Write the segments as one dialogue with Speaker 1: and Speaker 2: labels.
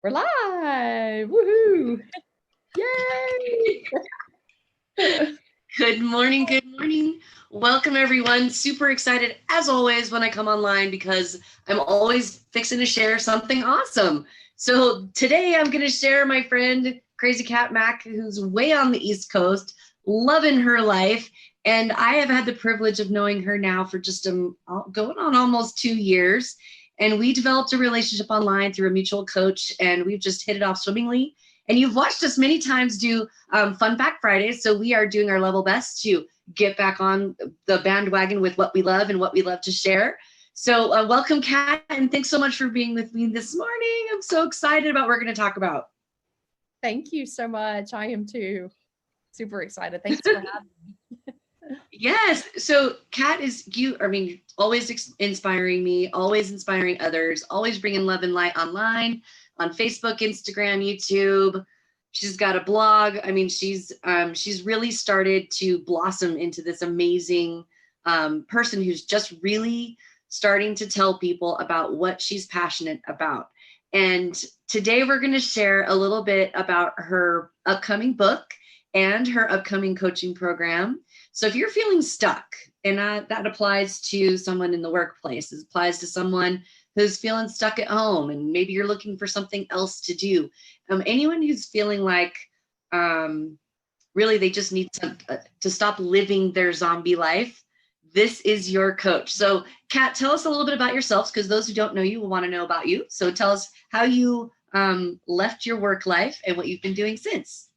Speaker 1: We're live. Woohoo. Yay.
Speaker 2: Good morning. Good morning. Welcome, everyone. Super excited, as always, when I come online because I'm always fixing to share something awesome. So today I'm going to share my friend KrazyKat Mack, who's way on the East Coast, loving her life. And I have had the privilege of knowing her now for just going on almost 2 years. And we developed a relationship online through a mutual coach, and we've just hit it off swimmingly. And you've watched us many times do Fun Fact Fridays. So we are doing our level best to get back on the bandwagon with what we love and what we love to share. So welcome, Kat, and thanks so much for being with me this morning. I'm so excited about what we're going to talk about.
Speaker 1: Thank you so much. I am too. Super excited. Thanks for having me.
Speaker 2: Yes. So Kat is always inspiring me, always inspiring others, always bringing love and light online, on Facebook, Instagram, YouTube. She's got a blog. I mean, she's really started to blossom into this amazing person who's just really starting to tell people about what she's passionate about. And today we're going to share a little bit about her upcoming book and her upcoming coaching program. So if you're feeling stuck, and that applies to someone in the workplace, it applies to someone who's feeling stuck at home, and maybe you're looking for something else to do. Anyone who's feeling like really they just need to stop living their zombie life, this is your coach. So Kat, tell us a little bit about yourself, because those who don't know you will want to know about you. So tell us how you left your work life and what you've been doing since.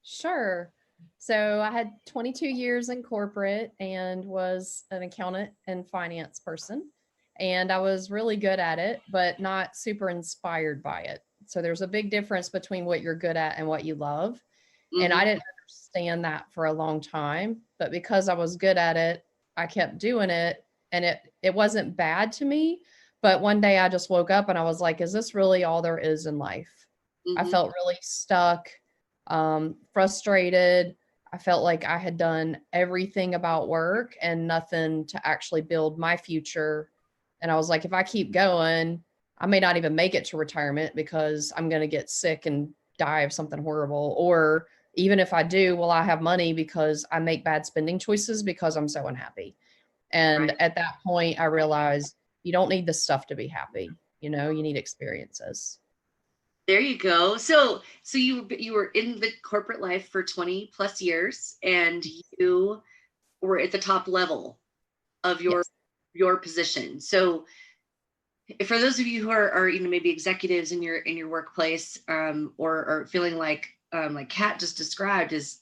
Speaker 1: Sure. So I had 22 years in corporate and was an accountant and finance person. And I was really good at it, but not super inspired by it. So there's a big difference between what you're good at and what you love. Mm-hmm. And I didn't understand that for a long time, but because I was good at it, I kept doing it, and it wasn't bad to me. But one day I just woke up and I was like, is this really all there is in life? Mm-hmm. I felt really stuck, frustrated. I felt like I had done everything about work and nothing to actually build my future. And I was like, if I keep going, I may not even make it to retirement because I'm going to get sick and die of something horrible. Or even if I do, will I have money because I make bad spending choices because I'm so unhappy? And right. At that point, I realized you don't need this stuff to be happy. You know, you need experiences.
Speaker 2: There you go. So you were in the corporate life for 20 plus years, and you were at the top level of your position. So for those of you who are maybe executives in your workplace, or feeling like Kat just described, is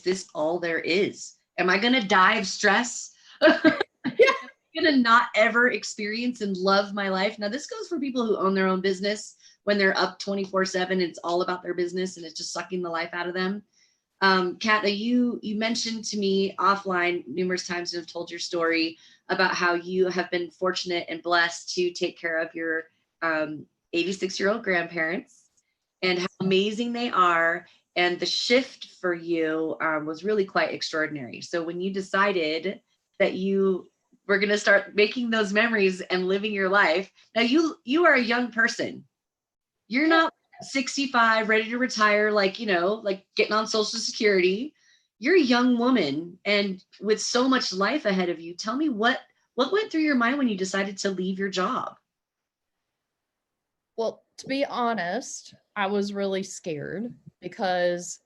Speaker 2: this all there is? Am I going to die of stress? Am I going to not ever experience and love my life? Now, this goes for people who own their own business, when they're up 24/7, it's all about their business and it's just sucking the life out of them. Kat, you mentioned to me offline numerous times and have told your story about how you have been fortunate and blessed to take care of your 86-year-old grandparents and how amazing they are. And the shift for you was really quite extraordinary. So when you decided that you were going to start making those memories and living your life, now you are a young person. You're not 65, ready to retire, like getting on Social Security. You're a young woman and with so much life ahead of you. Tell me what went through your mind when you decided to leave your job?
Speaker 1: Well, to be honest, I was really scared because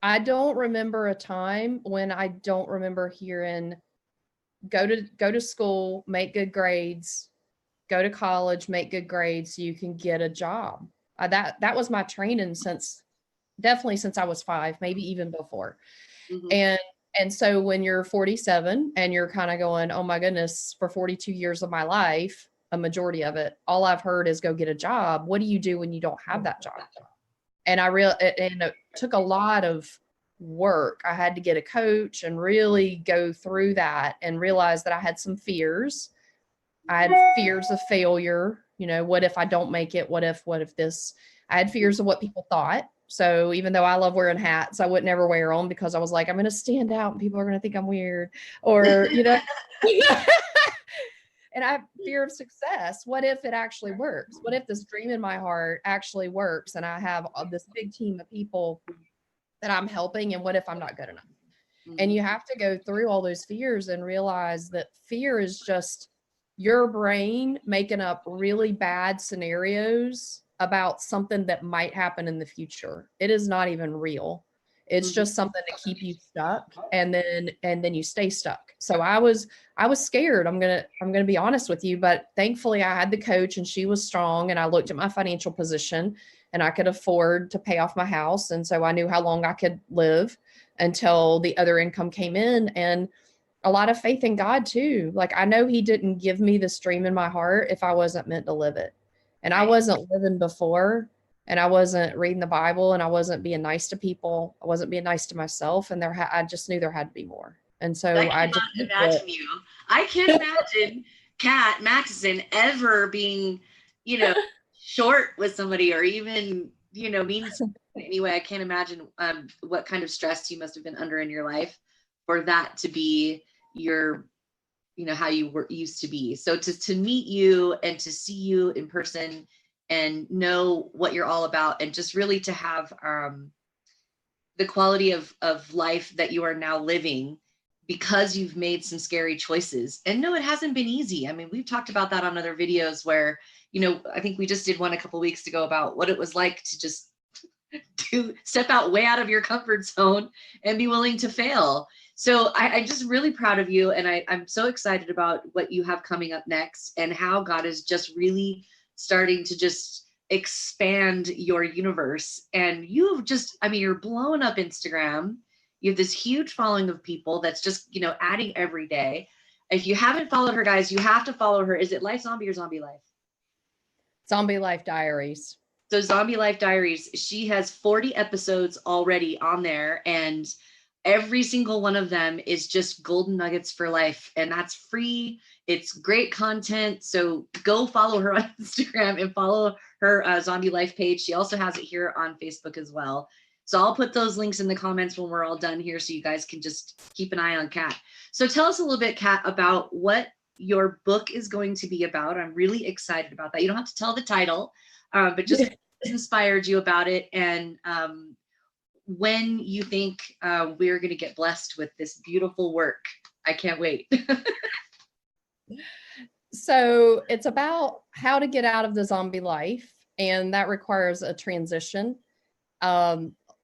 Speaker 1: I don't remember a time when I don't remember hearing go to school, make good grades, go to college, make good grades so you can get a job. That was my training definitely since I was 5, maybe even before. Mm-hmm. And so when you're 47 and you're kind of going, oh my goodness, for 42 years of my life, a majority of it, all I've heard is go get a job. What do you do when you don't have that job? And it took a lot of work. I had to get a coach and really go through that and realize that I had some fears. I had fears of failure. What if I don't make it? What if this? I had fears of what people thought. So even though I love wearing hats, I would never wear them because I was like, I'm going to stand out and people are going to think I'm weird, or, And I have fear of success. What if it actually works? What if this dream in my heart actually works and I have this big team of people that I'm helping? And what if I'm not good enough? And you have to go through all those fears and realize that fear is just your brain making up really bad scenarios about something that might happen in the future. It is not even real. It's just something to keep you stuck, and then you stay stuck. So I was scared. I'm going to be honest with you, but thankfully I had the coach and she was strong, and I looked at my financial position and I could afford to pay off my house, and so I knew how long I could live until the other income came in. And a lot of faith in God too. Like, I know he didn't give me this dream in my heart if I wasn't meant to live it. And I wasn't living before, and I wasn't reading the Bible, and I wasn't being nice to people. I wasn't being nice to myself. And I just knew there had to be more. And so
Speaker 2: I cannot imagine you. I can't imagine Kat Mackison ever being, short with somebody, or even, mean anyway. I can't imagine what kind of stress you must have been under in your life for that to be your, how you were used to be. So to meet you and to see you in person and know what you're all about, and just really to have the quality of life that you are now living, because you've made some scary choices. And no, it hasn't been easy. I mean, we've talked about that on other videos where, I think we just did one a couple of weeks ago about what it was like to just to step out way out of your comfort zone and be willing to fail. So I'm just really proud of you. And I'm so excited about what you have coming up next, and how God is just really starting to just expand your universe. And you've just, you're blowing up Instagram. You have this huge following of people that's just, adding every day. If you haven't followed her, guys, you have to follow her. Is it Life Zombie or Zombie Life?
Speaker 1: Zombie Life Diaries.
Speaker 2: So Zombie Life Diaries, she has 40 episodes already on there, and every single one of them is just golden nuggets for life. And that's free. It's great content. So go follow her on Instagram and follow her Zombie Life page. She also has it here on Facebook as well. So I'll put those links in the comments when we're all done here, so you guys can just keep an eye on Kat. So tell us a little bit, Kat, about what your book is going to be about. I'm really excited about that. You don't have to tell the title, but just inspired you about it, and when you think we're going to get blessed with this beautiful work. I can't wait.
Speaker 1: So it's about how to get out of the zombie life, and that requires a transition.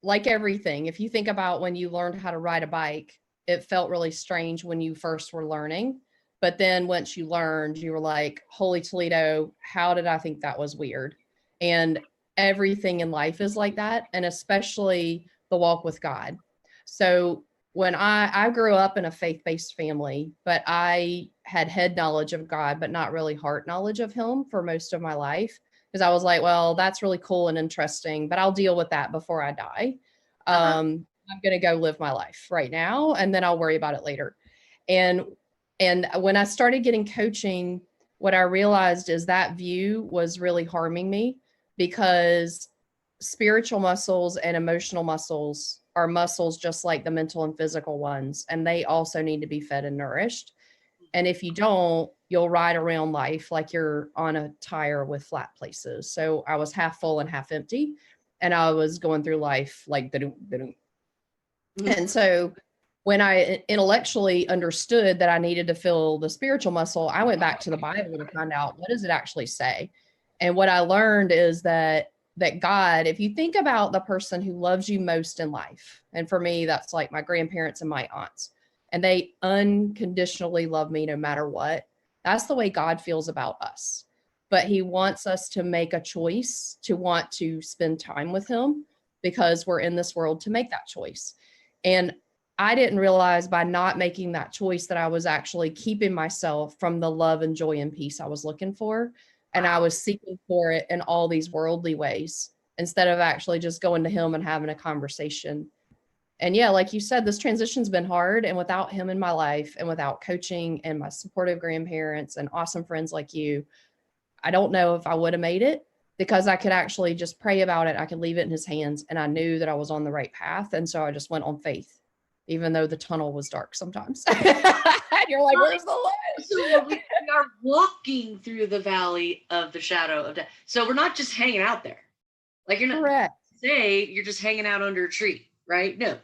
Speaker 1: Like everything, if you think about when you learned how to ride a bike, it felt really strange when you first were learning. But then once you learned, you were like, holy Toledo, how did I think that was weird? And everything in life is like that, and especially the walk with God. So when I grew up in a faith-based family, but I had head knowledge of God, but not really heart knowledge of him for most of my life, because I was like, well, that's really cool and interesting, but I'll deal with that before I die. I'm going to go live my life right now, and then I'll worry about it later. And when I started getting coaching, what I realized is that view was really harming me, because spiritual muscles and emotional muscles are muscles just like the mental and physical ones, and they also need to be fed and nourished. And if you don't, you'll ride around life like you're on a tire with flat places. So I was half full and half empty, and I was going through life like da-dum. And so when I intellectually understood that I needed to fill the spiritual muscle, I went back to the Bible to find out, what does it actually say? And what I learned is that God, if you think about the person who loves you most in life, and for me, that's like my grandparents and my aunts, and they unconditionally love me no matter what, that's the way God feels about us. But he wants us to make a choice to want to spend time with him, because we're in this world to make that choice. And I didn't realize by not making that choice that I was actually keeping myself from the love and joy and peace I was looking for. And I was seeking for it in all these worldly ways, instead of actually just going to him and having a conversation. And yeah, like you said, this transition's been hard. And without him in my life, and without coaching and my supportive grandparents and awesome friends like you, I don't know if I would have made it, because I could actually just pray about it. I could leave it in his hands, and I knew that I was on the right path. And so I just went on faith. even though the tunnel was dark sometimes. And you're like, where's the light?
Speaker 2: So we are walking through the valley of the shadow of death. So we're not just hanging out there. Like you're not
Speaker 1: Correct.
Speaker 2: say you're just hanging out under a tree, right? No,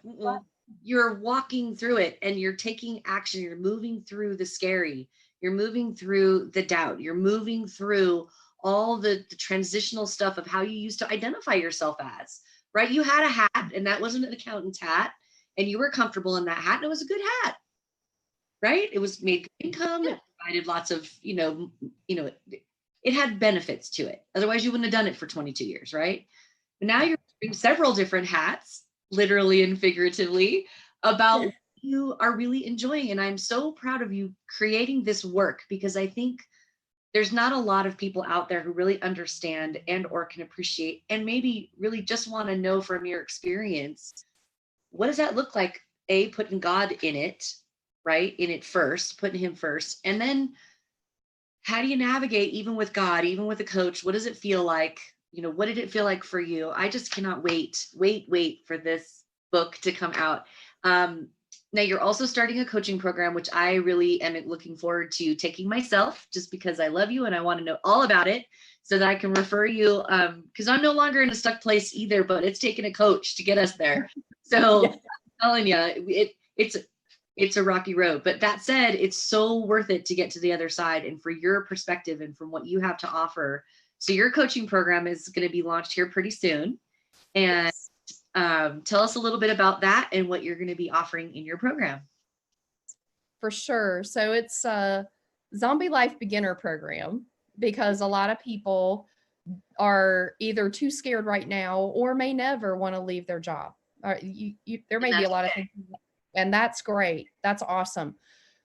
Speaker 2: you're walking through it and you're taking action. You're moving through the scary. You're moving through the doubt. You're moving through all the transitional stuff of how you used to identify yourself as, right? You had a hat and that wasn't an accountant's hat and you were comfortable in that hat and it was a good hat, right? It was made good income. It provided lots of, it had benefits to it. Otherwise you wouldn't have done it for 22 years, right? But now you're wearing several different hats, literally and figuratively, about what you are really enjoying. And I'm so proud of you creating this work, because I think there's not a lot of people out there who really understand and or can appreciate and maybe really just want to know from your experience, what does that look like? Putting God in it, right? In it first, putting him first. And then how do you navigate even with God, even with a coach? What does it feel like? What did it feel like for you? I just cannot wait for this book to come out. Now you're also starting a coaching program, which I really am looking forward to taking myself, just because I love you and I want to know all about it so that I can refer you. Because I'm no longer in a stuck place either, but it's taken a coach to get us there. So I'm telling you, it's a rocky road. But that said, it's so worth it to get to the other side and for your perspective and from what you have to offer. So your coaching program is going to be launched here pretty soon. And tell us a little bit about that and what you're going to be offering in your program.
Speaker 1: For sure. So it's a Zombie Life Beginner program, because a lot of people are either too scared right now or may never want to leave their job. There may be a lot of things, and that's great. That's awesome.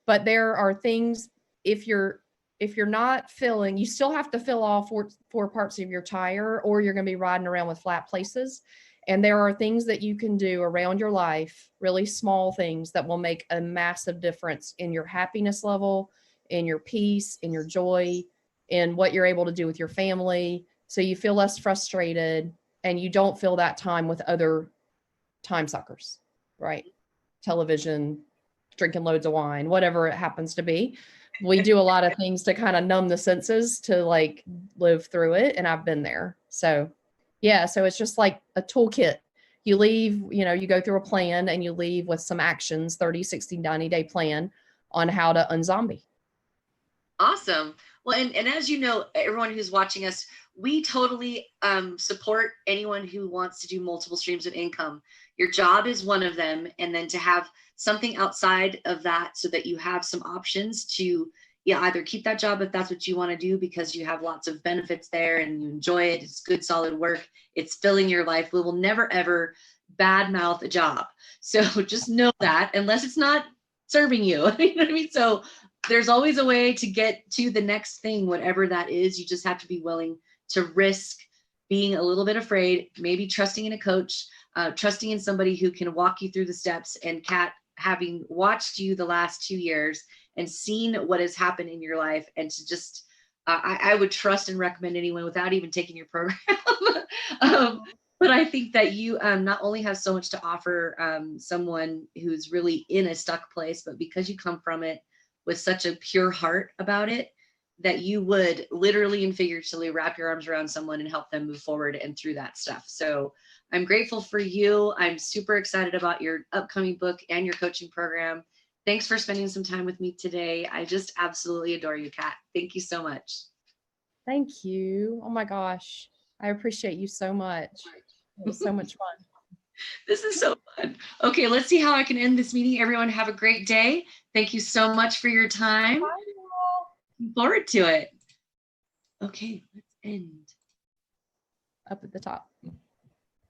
Speaker 1: But there are things, if you're not filling, you still have to fill all four parts of your tire, or you're going to be riding around with flat places. And there are things that you can do around your life, really small things that will make a massive difference in your happiness level, in your peace, in your joy, in what you're able to do with your family. So you feel less frustrated and you don't feel that time with other time suckers, right? Television, drinking loads of wine, whatever it happens to be. We do a lot of things to kind of numb the senses to like live through it. And I've been there. So yeah, so it's just like a toolkit. You leave, you go through a plan and you leave with some actions, 30, 60, 90-day plan on how to unzombie.
Speaker 2: Awesome. Well, and as you know, everyone who's watching us, we totally support anyone who wants to do multiple streams of income. Your job is one of them. And then to have something outside of that so that you have some options to either keep that job if that's what you want to do because you have lots of benefits there and you enjoy it. It's good, solid work. It's filling your life. We will never, ever badmouth a job. So just know that, unless it's not serving you, you know what I mean? So there's always a way to get to the next thing, whatever that is. You just have to be willing to risk being a little bit afraid, maybe trusting in a coach, trusting in somebody who can walk you through the steps. And Kat, having watched you the last 2 years and seen what has happened in your life, and to just, I would trust and recommend anyone without even taking your program. But I think that you not only have so much to offer someone who's really in a stuck place, but because you come from it with such a pure heart about it, that you would literally and figuratively wrap your arms around someone and help them move forward and through that stuff. So I'm grateful for you. I'm super excited about your upcoming book and your coaching program. Thanks for spending some time with me today. I just absolutely adore you, Kat. Thank you so much.
Speaker 1: Thank you. Oh my gosh. I appreciate you so much. It was so much fun.
Speaker 2: This is so fun. Okay, let's see how I can end this meeting. Everyone have a great day. Thank you so much for your time.
Speaker 1: Bye,
Speaker 2: Looking forward to it. Okay, let's end.
Speaker 1: up at the top.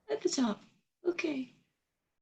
Speaker 2: At the top. Okay.